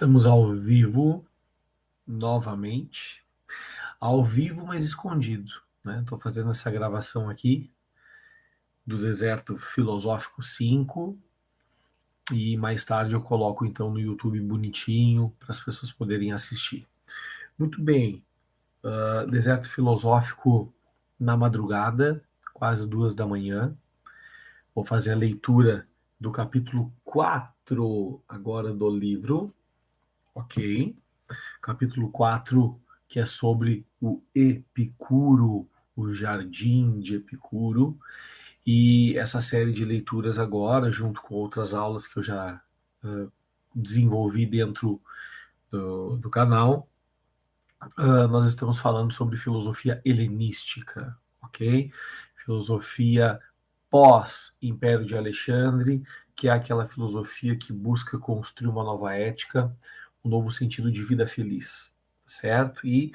Estamos ao vivo novamente, ao vivo, mas escondido, né? Estou fazendo essa gravação aqui do Deserto Filosófico 5 e mais tarde eu coloco então no YouTube bonitinho para as pessoas poderem assistir. Muito bem, Deserto Filosófico na madrugada, quase 2 da manhã. Vou fazer a leitura do capítulo 4 agora do livro, ok? Capítulo 4, que é sobre o Epicuro, o Jardim de Epicuro, e essa série de leituras agora, junto com outras aulas que eu já desenvolvi dentro do canal, nós estamos falando sobre filosofia helenística, ok? Filosofia pós-Império de Alexandre, que é aquela filosofia que busca construir uma nova ética, um novo sentido de vida feliz, certo? E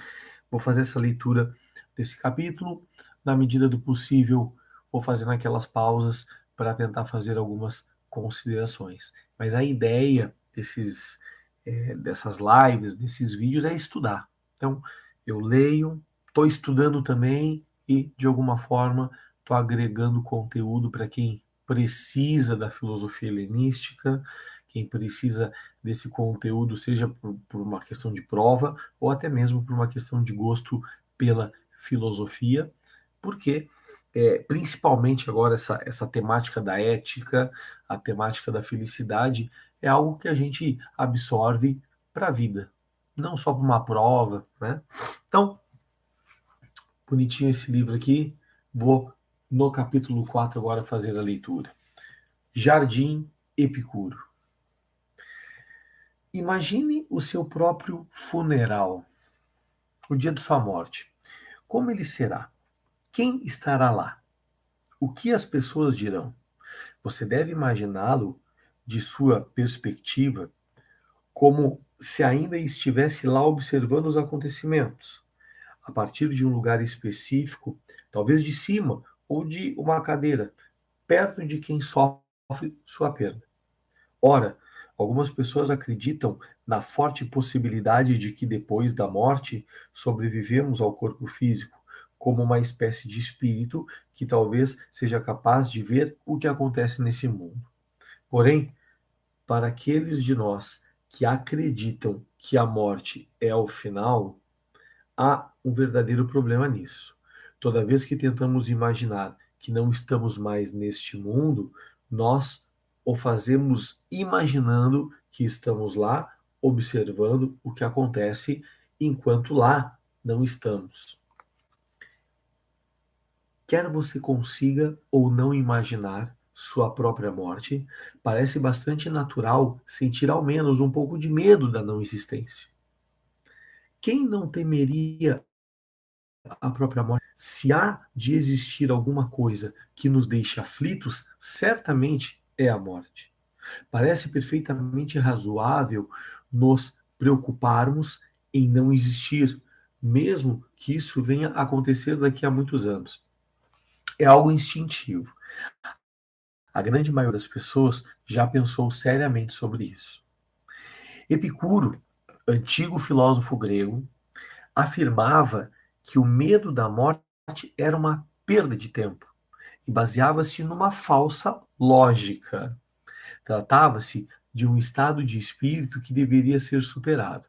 vou fazer essa leitura desse capítulo, na medida do possível, vou fazendo aquelas pausas para tentar fazer algumas considerações. Mas a ideia dessas lives, desses vídeos, é estudar. Então, eu leio, estou estudando também e, de alguma forma, estou agregando conteúdo para quem precisa da filosofia helenística, quem precisa desse conteúdo, seja por uma questão de prova ou até mesmo por uma questão de gosto pela filosofia, porque principalmente agora essa temática da ética, a temática da felicidade, é algo que a gente absorve para a vida, não só para uma prova, né? Então, bonitinho esse livro aqui, vou no capítulo 4 agora fazer a leitura. Jardim Epicuro. Imagine o seu próprio funeral, o dia de sua morte. Como ele será? Quem estará lá? O que as pessoas dirão? Você deve imaginá-lo, de sua perspectiva, como se ainda estivesse lá observando os acontecimentos, a partir de um lugar específico, talvez de cima ou de uma cadeira, perto de quem sofre sua perda. Ora, algumas pessoas acreditam na forte possibilidade de que depois da morte sobrevivemos ao corpo físico, como uma espécie de espírito que talvez seja capaz de ver o que acontece nesse mundo. Porém, para aqueles de nós que acreditam que a morte é o final, há um verdadeiro problema nisso. Toda vez que tentamos imaginar que não estamos mais neste mundo, nós o fazemos imaginando que estamos lá, observando o que acontece enquanto lá não estamos. Quer você consiga ou não imaginar sua própria morte, parece bastante natural sentir ao menos um pouco de medo da não existência. Quem não temeria a própria morte? Se há de existir alguma coisa que nos deixe aflitos, certamente é a morte. Parece perfeitamente razoável nos preocuparmos em não existir, mesmo que isso venha a acontecer daqui a muitos anos. É algo instintivo. A grande maioria das pessoas já pensou seriamente sobre isso. Epicuro, antigo filósofo grego, afirmava que o medo da morte era uma perda de tempo e baseava-se numa falsa lógica. Tratava-se de um estado de espírito que deveria ser superado.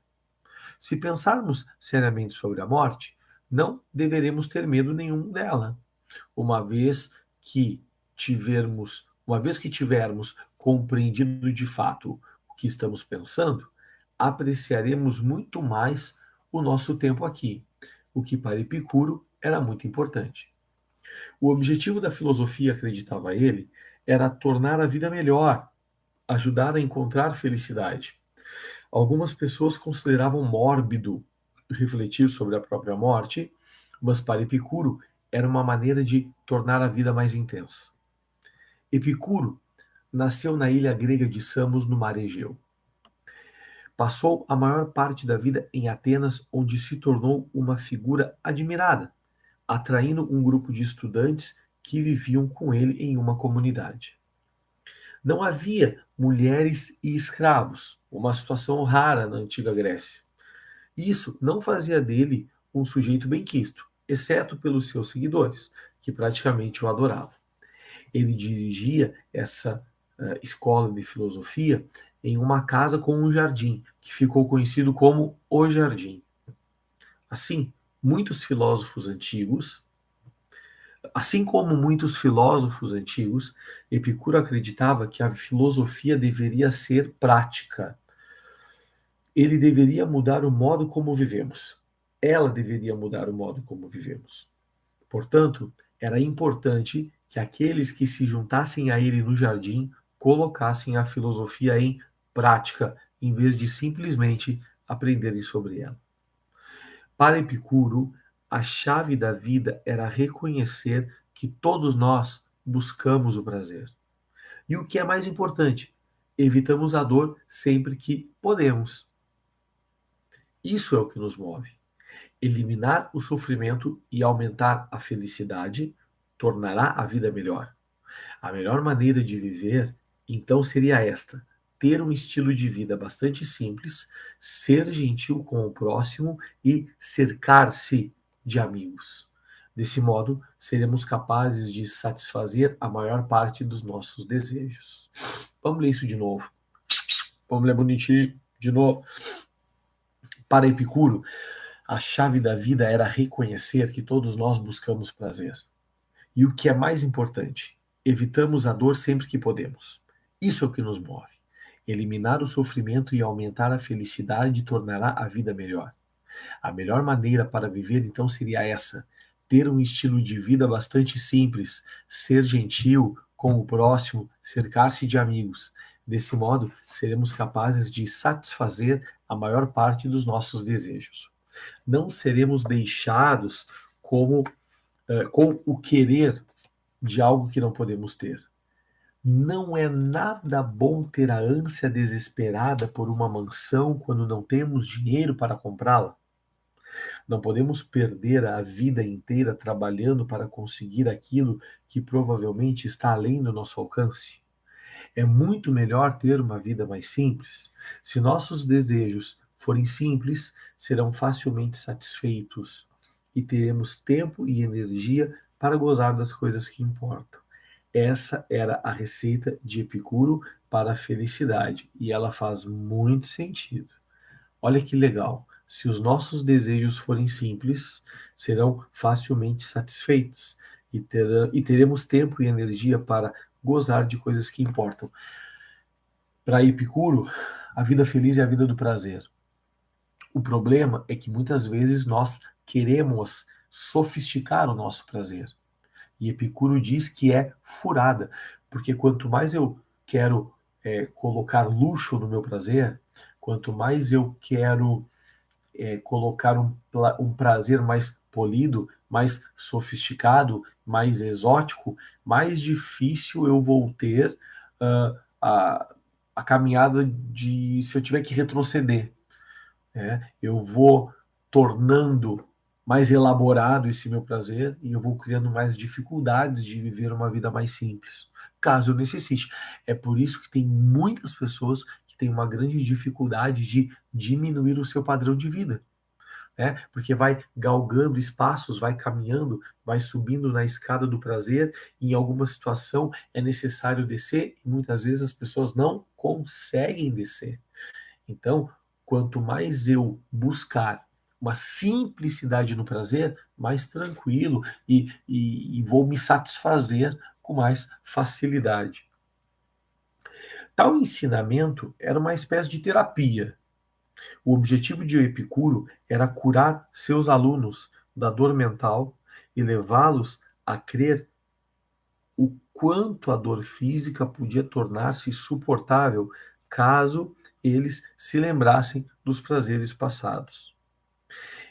Se pensarmos seriamente sobre a morte, não deveremos ter medo nenhum dela, uma vez que tivermos compreendido de fato o que estamos pensando, apreciaremos muito mais o nosso tempo aqui, o que para Epicuro era muito importante. O objetivo da filosofia, acreditava ele, era tornar a vida melhor, ajudar a encontrar felicidade. Algumas pessoas consideravam mórbido refletir sobre a própria morte, mas para Epicuro era uma maneira de tornar a vida mais intensa. Epicuro nasceu na ilha grega de Samos, no mar Egeu. Passou a maior parte da vida em Atenas, onde se tornou uma figura admirada, atraindo um grupo de estudantes que viviam com ele em uma comunidade. Não havia mulheres e escravos, uma situação rara na antiga Grécia. Isso não fazia dele um sujeito benquisto, exceto pelos seus seguidores, que praticamente o adoravam. Ele dirigia essa escola de filosofia em uma casa com um jardim, que ficou conhecido como o Jardim. Assim, muitos filósofos antigos, assim como muitos filósofos antigos, Epicuro acreditava que a filosofia deveria ser prática. Ele deveria mudar o modo como vivemos. Ela deveria mudar o modo como vivemos. Portanto, era importante que aqueles que se juntassem a ele no jardim colocassem a filosofia em prática, em vez de simplesmente aprenderem sobre ela. Para Epicuro, a chave da vida era reconhecer que todos nós buscamos o prazer. E o que é mais importante, evitamos a dor sempre que podemos. Isso é o que nos move. Eliminar o sofrimento e aumentar a felicidade tornará a vida melhor. A melhor maneira de viver, então, seria esta: ter um estilo de vida bastante simples, ser gentil com o próximo e cercar-se de amigos. Desse modo, seremos capazes de satisfazer a maior parte dos nossos desejos. Vamos ler isso de novo. Vamos ler bonitinho de novo. Para Epicuro, a chave da vida era reconhecer que todos nós buscamos prazer. E o que é mais importante, evitamos a dor sempre que podemos. Isso é o que nos move. Eliminar o sofrimento e aumentar a felicidade tornará a vida melhor. A melhor maneira para viver então seria essa: ter um estilo de vida bastante simples, ser gentil com o próximo, cercar-se de amigos. Desse modo, seremos capazes de satisfazer a maior parte dos nossos desejos. Não seremos deixados como com o querer de algo que não podemos ter. Não é nada bom ter a ânsia desesperada por uma mansão quando não temos dinheiro para comprá-la. Não podemos perder a vida inteira trabalhando para conseguir aquilo que provavelmente está além do nosso alcance. É muito melhor ter uma vida mais simples. Se nossos desejos forem simples, serão facilmente satisfeitos e teremos tempo e energia para gozar das coisas que importam. Essa era a receita de Epicuro para a felicidade e ela faz muito sentido. Olha que legal. Se os nossos desejos forem simples, serão facilmente satisfeitos e teremos tempo e energia para gozar de coisas que importam. Para Epicuro, a vida feliz é a vida do prazer. O problema é que muitas vezes nós queremos sofisticar o nosso prazer. E Epicuro diz que é furada, porque quanto mais eu quero colocar luxo no meu prazer, quanto mais eu quero colocar um prazer mais polido, mais sofisticado, mais exótico, mais difícil eu vou ter a, a caminhada de se eu tiver que retroceder. Eu vou tornando mais elaborado esse meu prazer e eu vou criando mais dificuldades de viver uma vida mais simples, caso eu necessite. É por isso que tem muitas pessoas que têm uma grande dificuldade de diminuir o seu padrão de vida. Porque vai galgando espaços, vai caminhando, vai subindo na escada do prazer, e em alguma situação é necessário descer, e muitas vezes as pessoas não conseguem descer. Então, quanto mais eu buscar uma simplicidade no prazer, mais tranquilo e vou me satisfazer com mais facilidade. Tal ensinamento era uma espécie de terapia. O objetivo de Epicuro era curar seus alunos da dor mental e levá-los a crer o quanto a dor física podia tornar-se suportável caso eles se lembrassem dos prazeres passados.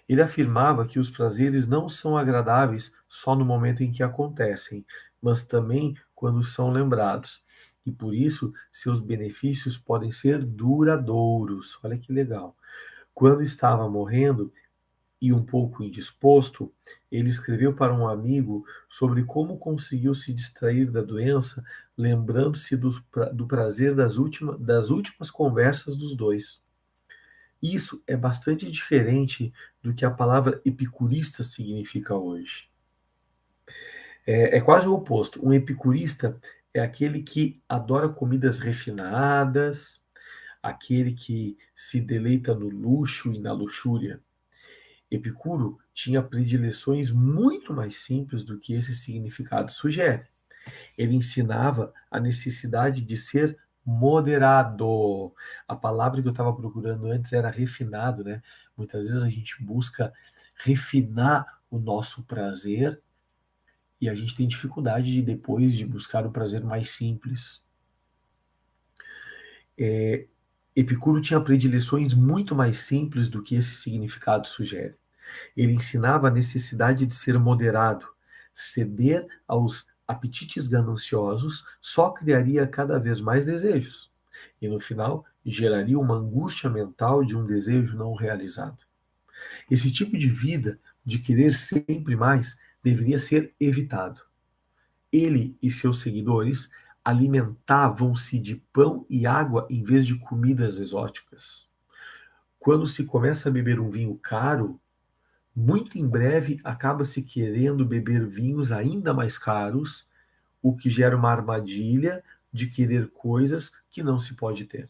Ele afirmava que os prazeres não são agradáveis só no momento em que acontecem, mas também quando são lembrados. E por isso, seus benefícios podem ser duradouros. Olha que legal. Quando estava morrendo, e um pouco indisposto, ele escreveu para um amigo sobre como conseguiu se distrair da doença, lembrando-se do prazer das últimas conversas dos dois. Isso é bastante diferente do que a palavra epicurista significa hoje. É quase o oposto. Um epicurista é aquele que adora comidas refinadas, aquele que se deleita no luxo e na luxúria. Epicuro tinha predileções muito mais simples do que esse significado sugere. Ele ensinava a necessidade de ser moderado. A palavra que eu estava procurando antes era refinado, né? Muitas vezes a gente busca refinar o nosso prazer e a gente tem dificuldade de depois de buscar o prazer mais simples. Epicuro tinha predileções muito mais simples do que esse significado sugere. Ele ensinava a necessidade de ser moderado. Ceder aos apetites gananciosos só criaria cada vez mais desejos. E no final, geraria uma angústia mental de um desejo não realizado. Esse tipo de vida, de querer sempre mais, deveria ser evitado. Ele e seus seguidores alimentavam-se de pão e água em vez de comidas exóticas. Quando se começa a beber um vinho caro, muito em breve acaba-se querendo beber vinhos ainda mais caros, o que gera uma armadilha de querer coisas que não se pode ter.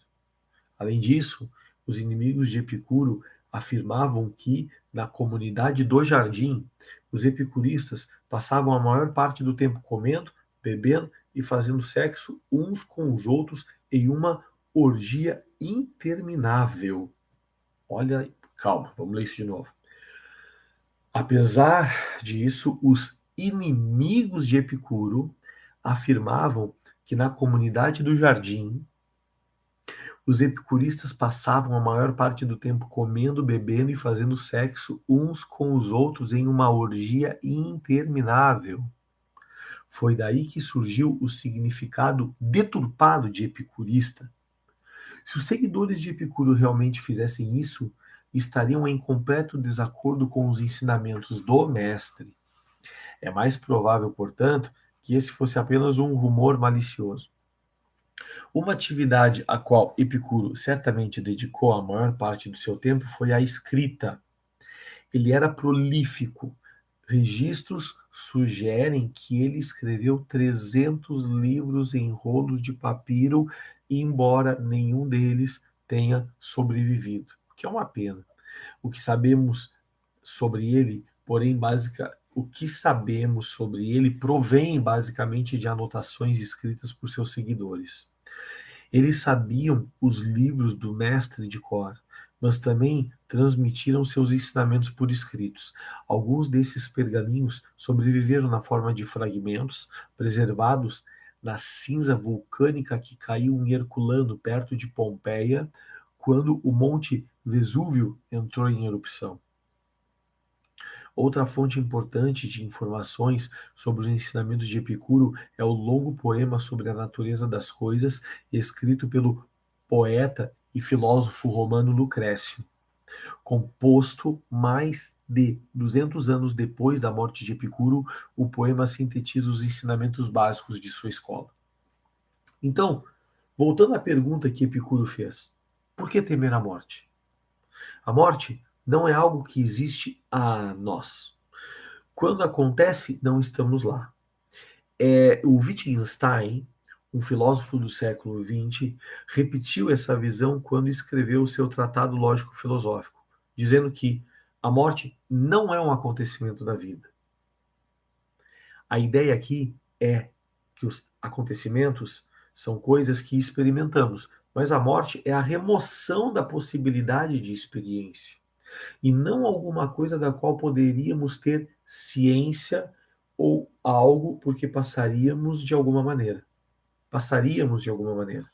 Além disso, os inimigos de Epicuro afirmavam que, na comunidade do jardim, os epicuristas passavam a maior parte do tempo comendo, bebendo e fazendo sexo uns com os outros em uma orgia interminável. Olha, calma, vamos ler isso de novo. Apesar disso, os inimigos de Epicuro afirmavam que na comunidade do jardim, os epicuristas passavam a maior parte do tempo comendo, bebendo e fazendo sexo uns com os outros em uma orgia interminável. Foi daí que surgiu o significado deturpado de epicurista. Se os seguidores de Epicuro realmente fizessem isso, estariam em completo desacordo com os ensinamentos do mestre. É mais provável, portanto, que esse fosse apenas um rumor malicioso. Uma atividade a qual Epicuro certamente dedicou a maior parte do seu tempo foi a escrita. Ele era prolífico. Registros sugerem que ele escreveu 300 livros em rolos de papiro, embora nenhum deles tenha sobrevivido, o que é uma pena. O que sabemos sobre ele, o que sabemos sobre ele provém basicamente de anotações escritas por seus seguidores. Eles sabiam os livros do mestre de cor, mas também transmitiram seus ensinamentos por escritos. Alguns desses pergaminhos sobreviveram na forma de fragmentos, preservados na cinza vulcânica que caiu em Herculano, perto de Pompeia, quando o Monte Vesúvio entrou em erupção. Outra fonte importante de informações sobre os ensinamentos de Epicuro é o longo poema sobre a natureza das coisas, escrito pelo poeta e filósofo romano Lucrécio. Composto mais de 200 anos depois da morte de Epicuro, o poema sintetiza os ensinamentos básicos de sua escola. Então, voltando à pergunta que Epicuro fez: por que temer a morte? A morte não é algo que existe a nós. Quando acontece, não estamos lá. O Wittgenstein, um filósofo do século XX, repetiu essa visão quando escreveu o seu Tratado Lógico-Filosófico, dizendo que a morte não é um acontecimento da vida. A ideia aqui é que os acontecimentos são coisas que experimentamos, mas a morte é a remoção da possibilidade de experiência e não alguma coisa da qual poderíamos ter ciência ou algo porque passaríamos de alguma maneira. Passaríamos de alguma maneira.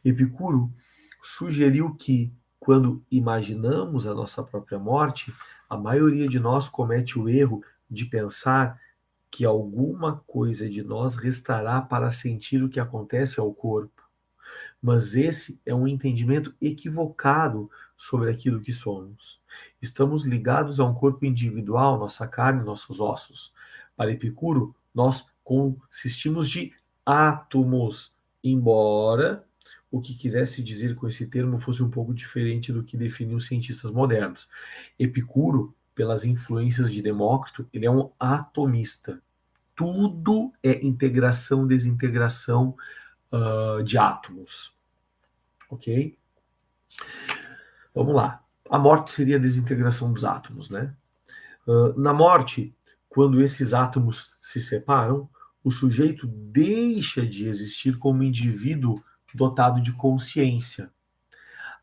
Epicuro sugeriu que, quando imaginamos a nossa própria morte, a maioria de nós comete o erro de pensar que alguma coisa de nós restará para sentir o que acontece ao corpo. Mas esse é um entendimento equivocado sobre aquilo que somos. Estamos ligados a um corpo individual, nossa carne, nossos ossos. Para Epicuro, nós consistimos de átomos, embora o que quisesse dizer com esse termo fosse um pouco diferente do que definiam os cientistas modernos. Epicuro, pelas influências de Demócrito, ele é um atomista. Tudo é integração, desintegração de átomos, ok? Vamos lá. A morte seria a desintegração dos átomos, né? Na morte, quando esses átomos se separam, o sujeito deixa de existir como indivíduo dotado de consciência.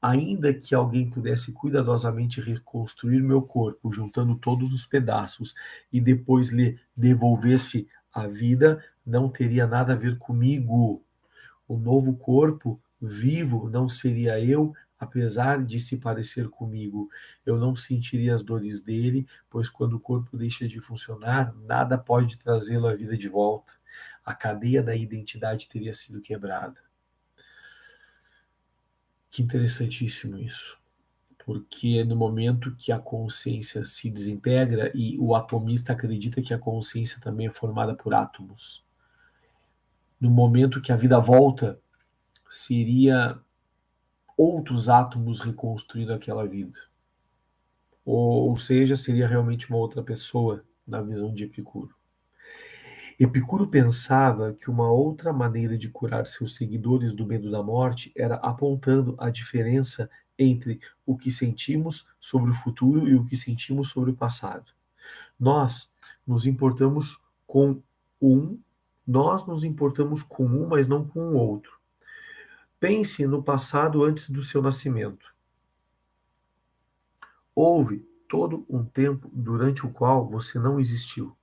Ainda que alguém pudesse cuidadosamente reconstruir meu corpo, juntando todos os pedaços, e depois lhe devolvesse a vida, não teria nada a ver comigo. O novo corpo vivo não seria eu, apesar de se parecer comigo. Eu não sentiria as dores dele, pois quando o corpo deixa de funcionar, nada pode trazê-lo à vida de volta. A cadeia da identidade teria sido quebrada. Que interessantíssimo isso. Porque no momento que a consciência se desintegra, e o atomista acredita que a consciência também é formada por átomos, no momento que a vida volta, seria outros átomos reconstruindo aquela vida. Ou seja, seria realmente uma outra pessoa, na visão de Epicuro. Epicuro pensava que uma outra maneira de curar seus seguidores do medo da morte era apontando a diferença entre o que sentimos sobre o futuro e o que sentimos sobre o passado. Nós nos importamos com um, nós nos importamos com um, mas não com o outro. Pense no passado antes do seu nascimento. Houve todo um tempo durante o qual você não existiu.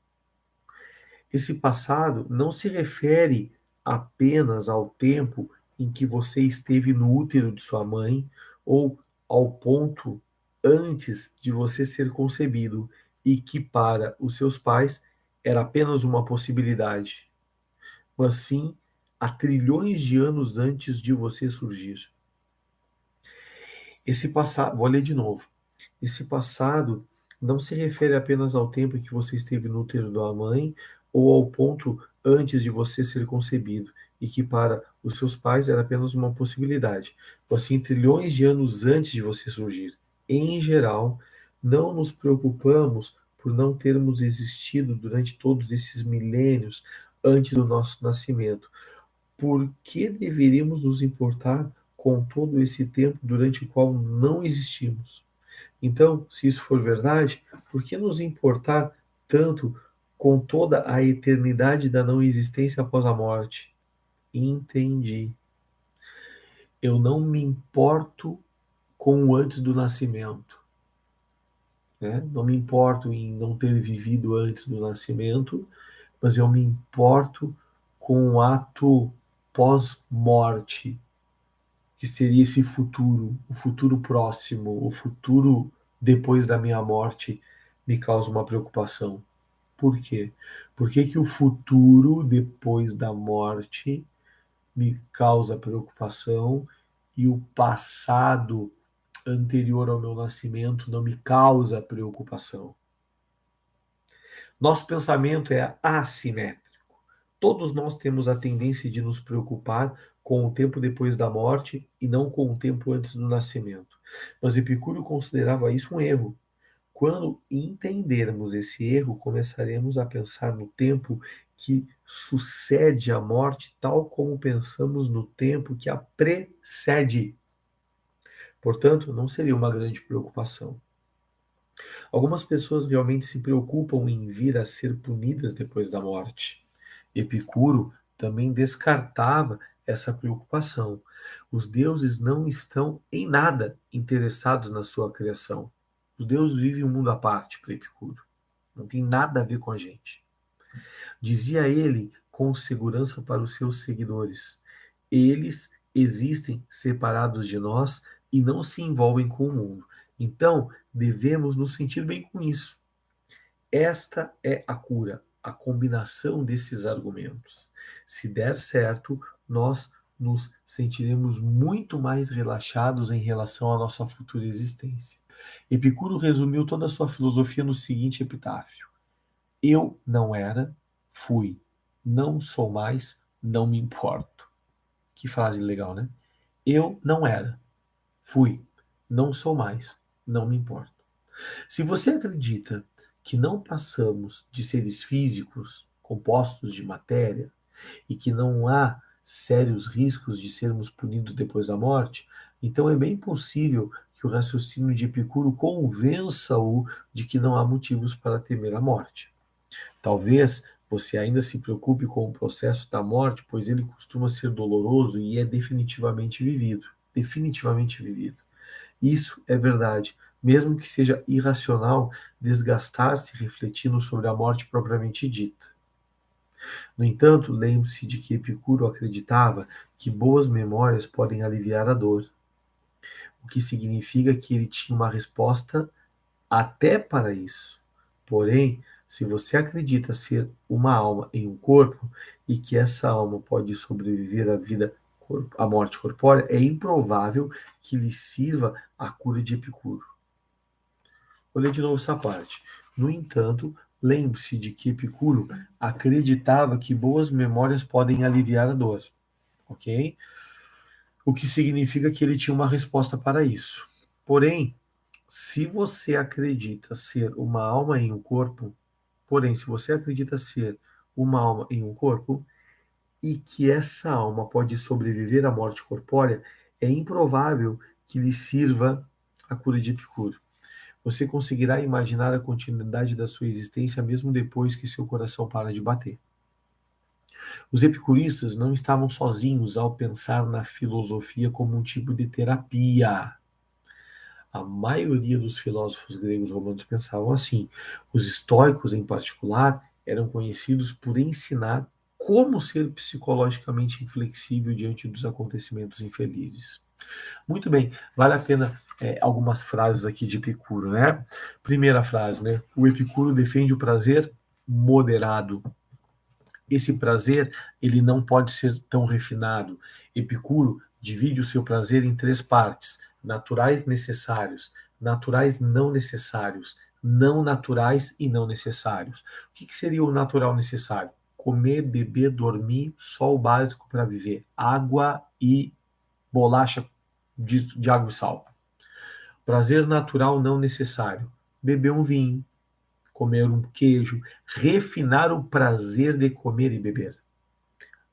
Esse passado não se refere apenas ao tempo em que você esteve no útero de sua mãe ou ao ponto antes de você ser concebido e que para os seus pais era apenas uma possibilidade, mas sim há trilhões de anos antes de você surgir. Esse passado, vou ler de novo. Esse passado não se refere apenas ao tempo em que você esteve no útero da mãe ou ao ponto antes de você ser concebido, e que para os seus pais era apenas uma possibilidade, mas sim trilhões de anos antes de você surgir. Em geral, não nos preocupamos por não termos existido durante todos esses milênios antes do nosso nascimento. Por que deveríamos nos importar com todo esse tempo durante o qual não existimos? Então, se isso for verdade, por que nos importar tanto com toda a eternidade da não existência após a morte? Entendi. Eu não me importo com o antes do nascimento, né? Não me importo em não ter vivido antes do nascimento, mas eu me importo com o ato pós-morte, que seria esse futuro, o futuro próximo, o futuro depois da minha morte, me causa uma preocupação. Por quê? Por que que o futuro depois da morte me causa preocupação e o passado anterior ao meu nascimento não me causa preocupação? Nosso pensamento é assimétrico. Todos nós temos a tendência de nos preocupar com o tempo depois da morte e não com o tempo antes do nascimento. Mas Epicuro considerava isso um erro. Quando entendermos esse erro, começaremos a pensar no tempo que sucede à morte, tal como pensamos no tempo que a precede. Portanto, não seria uma grande preocupação. Algumas pessoas realmente se preocupam em vir a ser punidas depois da morte. Epicuro também descartava essa preocupação. Os deuses não estão em nada interessados na sua criação. Os deuses vivem um mundo à parte para Epicuro. Não tem nada a ver com a gente. Dizia ele com segurança para os seus seguidores: eles existem separados de nós e não se envolvem com o mundo. Então, devemos nos sentir bem com isso. Esta é a cura, a combinação desses argumentos. Se der certo, nós nos sentiremos muito mais relaxados em relação à nossa futura existência. Epicuro resumiu toda a sua filosofia no seguinte epitáfio: eu não era, fui. Não sou mais, não me importo. Que frase legal, né? Eu não era, fui. Não sou mais, não me importo. Se você acredita que não passamos de seres físicos, compostos de matéria, e que não há sérios riscos de sermos punidos depois da morte, então é bem possível que o raciocínio de Epicuro convença-o de que não há motivos para temer a morte. Talvez você ainda se preocupe com o processo da morte, pois ele costuma ser doloroso e é definitivamente vivido. Definitivamente vivido. Isso é verdade, mesmo que seja irracional desgastar-se refletindo sobre a morte propriamente dita. No entanto, lembre-se de que Epicuro acreditava que boas memórias podem aliviar a dor, o que significa que ele tinha uma resposta até para isso. Porém, se você acredita ser uma alma em um corpo e que essa alma pode sobreviver à morte corpórea, é improvável que lhe sirva a cura de Epicuro. Vou ler de novo essa parte. No entanto, lembre-se de que Epicuro acreditava que boas memórias podem aliviar a dor, ok? O que significa que ele tinha uma resposta para isso. Porém, se você acredita ser uma alma em um corpo, se você acredita ser uma alma em um corpo e que essa alma pode sobreviver à morte corpórea, é improvável que lhe sirva a cura de Epicuro. Você conseguirá imaginar a continuidade da sua existência mesmo depois que seu coração para de bater. Os epicuristas não estavam sozinhos ao pensar na filosofia como um tipo de terapia. A maioria dos filósofos gregos romanos pensavam assim. Os estoicos, em particular, eram conhecidos por ensinar como ser psicologicamente inflexível diante dos acontecimentos infelizes. Muito bem, vale a pena algumas frases aqui de Epicuro, né? Primeira frase, né? O Epicuro defende o prazer moderado. Esse prazer, ele não pode ser tão refinado. Epicuro divide o seu prazer em três partes: naturais necessários, naturais não necessários, não naturais e não necessários. O que seria o natural necessário? Comer, beber, dormir, só o básico para viver. Água e bolacha de água e sal. Prazer natural não necessário. Beber um vinho, comer um queijo, refinar o prazer de comer e beber.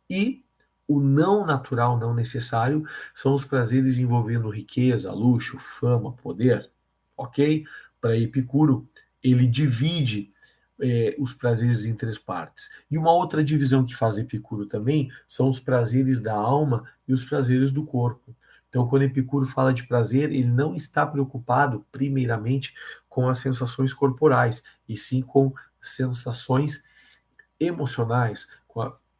E o não natural, não necessário, são os prazeres envolvendo riqueza, luxo, fama, poder. Ok? Para Epicuro, ele divide os prazeres em três partes. E uma outra divisão que faz Epicuro também são os prazeres da alma e os prazeres do corpo. Então, quando Epicuro fala de prazer, ele não está preocupado, primeiramente, com as sensações corporais, e sim com sensações emocionais,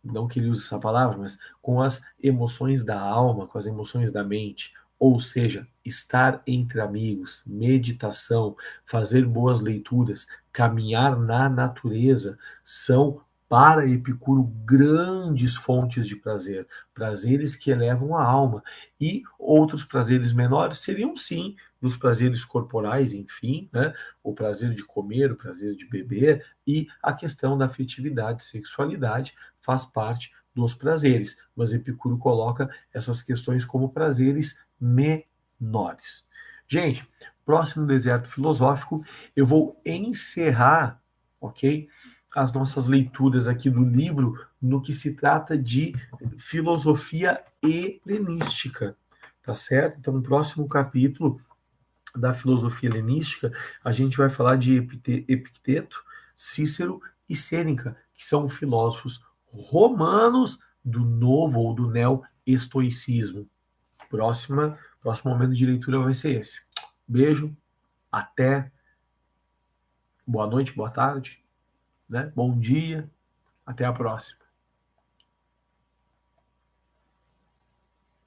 não que ele use essa palavra, mas com as emoções da alma, com as emoções da mente. Ou seja, estar entre amigos, meditação, fazer boas leituras, caminhar na natureza são para Epicuro grandes fontes de prazer, prazeres que elevam a alma. E outros prazeres menores seriam sim dos prazeres corporais, enfim, né? O prazer de comer, o prazer de beber e a questão da afetividade, sexualidade faz parte dos prazeres, mas Epicuro coloca essas questões como prazeres menores. Gente, próximo deserto filosófico, eu vou encerrar, ok? As nossas leituras aqui do livro no que se trata de filosofia helenística, tá certo? Então, no próximo capítulo da filosofia helenística, a gente vai falar de Epicteto, Cícero e Sêneca, que são filósofos romanos do novo ou do neo-estoicismo. Próximo momento de leitura vai ser esse. Beijo, até, boa noite, boa tarde, né? Bom dia, até a próxima.